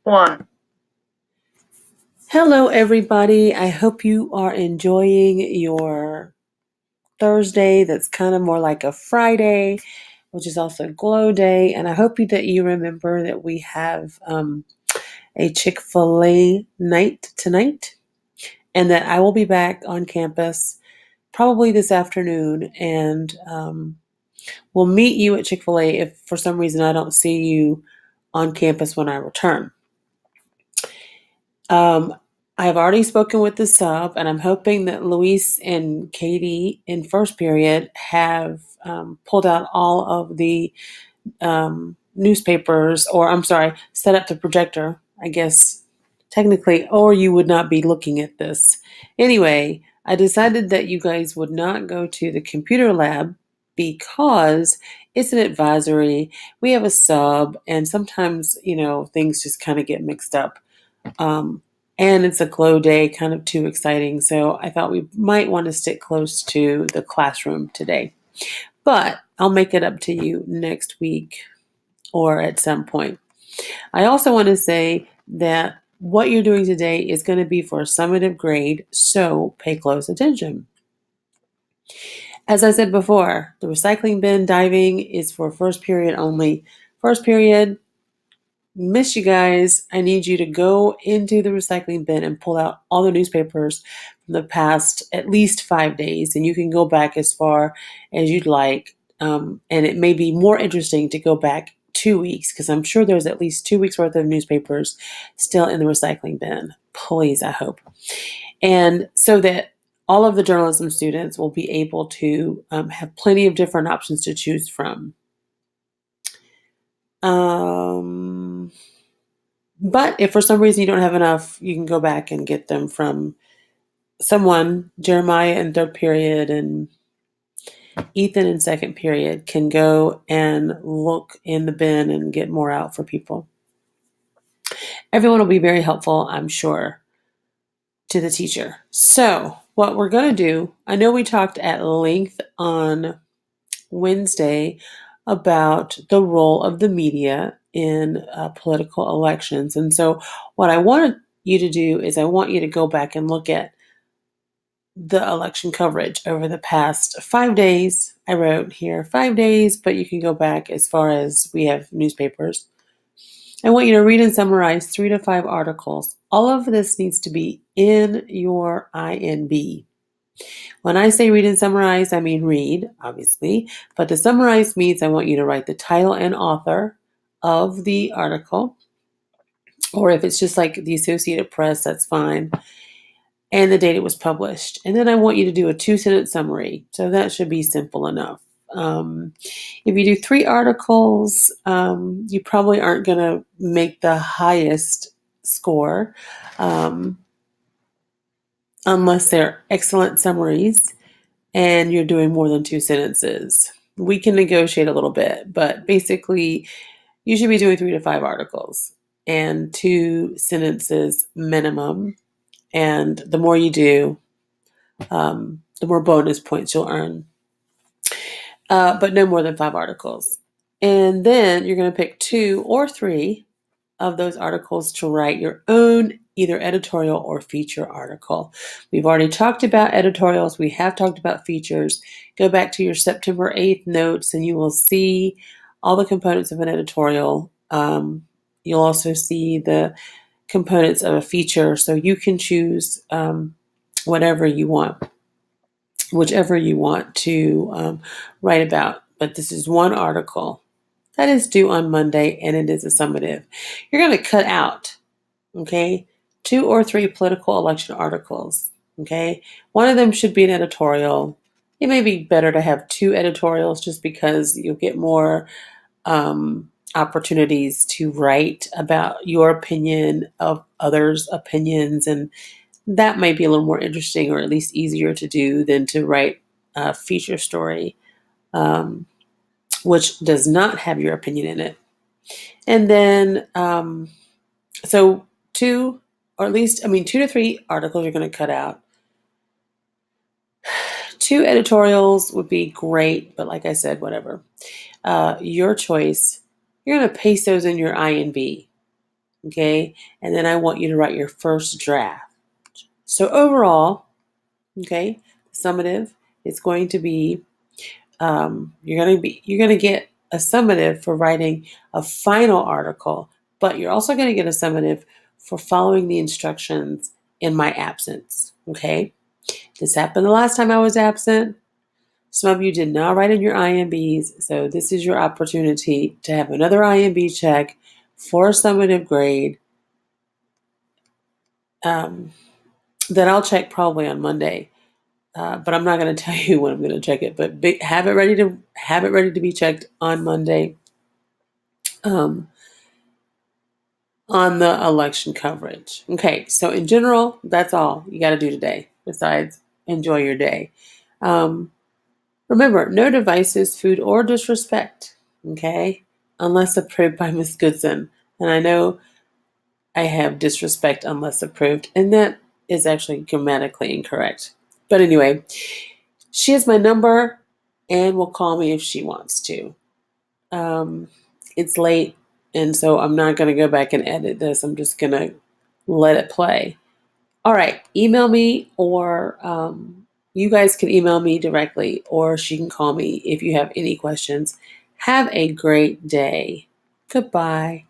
One. Hello, everybody. I hope you are enjoying your Thursday that's kind of more like a Friday, which is also Glow Day. And I hope that you remember that we have a Chick-fil-A night tonight and that I will be back on campus probably this afternoon. And we'll meet you at Chick-fil-A if for some reason I don't see you on campus when I return. Um, I've already spoken with the sub, and I'm hoping that Luis and Katie in first period have pulled out all of the newspapers, or I'm sorry, set up the projector, I guess, technically, or you would not be looking at this. Anyway, I decided that you guys would not go to the computer lab because it's an advisory. We have a sub, and sometimes, things just kind of get mixed up. Um, and it's a glow day, kind of too exciting. So I thought we might want to stick close to the classroom today. But I'll make it up to you next week or at some point. I also want to say that what you're doing today is going to be for a summative grade, so pay close attention. As I said before, the recycling bin diving is for first period only. First period, miss you guys. I need you to go into the recycling bin and pull out all the newspapers from the past at least 5 days. And you can go back as far as you'd like. And it may be more interesting to go back 2 weeks because I'm sure there's at least 2 weeks worth of newspapers still in the recycling bin. Please, I hope. And so that all of the journalism students will be able to have plenty of different options to choose from. But if for some reason you don't have enough, you can go back and get them from someone. Jeremiah in third period and Ethan in second period can go and look in the bin and get more out for people. Everyone will be very helpful, I'm sure, to the teacher. So, what we're going to do, I know we talked at length on Wednesday about the role of the media in political elections. And so, what I want you to do is, I want you to go back and look at the election coverage over the past 5 days. I wrote here 5 days, but you can go back as far as we have newspapers. I want you to read and summarize 3 to 5 articles. All of this needs to be in your INB. When I say read and summarize, I mean read, obviously, but to summarize means I want you to write the title and author of the article, or if it's just like the Associated Press, that's fine, and the date it was published. And then I want you to do a 2-sentence summary, so that should be simple enough. If you do 3 articles, you probably aren't going to make the highest score unless they're excellent summaries and you're doing more than 2 sentences. We can negotiate a little bit, but basically, you should be doing 3 to 5 articles and 2 sentences minimum. And the more you do, the more bonus points you'll earn. But no more than 5 articles. And then you're going to pick 2 or 3 of those articles to write your own either editorial or feature article. We've already talked about editorials. We have talked about features. Go back to your September 8th notes and you will see all the components of an editorial. You'll also see the components of a feature, so you can choose whatever you want, whichever you want to write about. But this is one article that is due on Monday, and it is a summative. You're going to cut out, okay, 2 or 3 political election articles, okay? One of them should be an editorial. It may be better to have 2 editorials just because you'll get more opportunities to write about your opinion of others' opinions, and that might be a little more interesting or at least easier to do than to write a feature story. Which does not have your opinion in it. And then, so 2, or at least, 2 to 3 articles you're going to cut out. 2 editorials would be great, but like I said, whatever. Your choice. You're going to paste those in your INB. Okay. And then I want you to write your first draft. So overall, okay, summative is going to be you're going to get a summative for writing a final article, but you're also going to get a summative for following the instructions in my absence. Okay, this happened the last time I was absent. Some of you did not write in your IMBs, so this is your opportunity to have another IMB check for a summative grade that I'll check probably on Monday. But I'm not going to tell you when I'm going to check it. But have it ready to be checked on Monday on the election coverage. Okay, so in general, that's all you got to do today. Besides, enjoy your day. Remember, no devices, food, or disrespect. Okay, unless approved by Miss Goodson. And I know I have disrespect unless approved, and that is actually grammatically incorrect. But anyway. She has my number and will call me if she wants to. It's late, and so I'm not going to go back and edit this. I'm just going to let it play. All right, email me, or you guys can email me directly, or she can call me if you have any questions. Have a great day. Goodbye.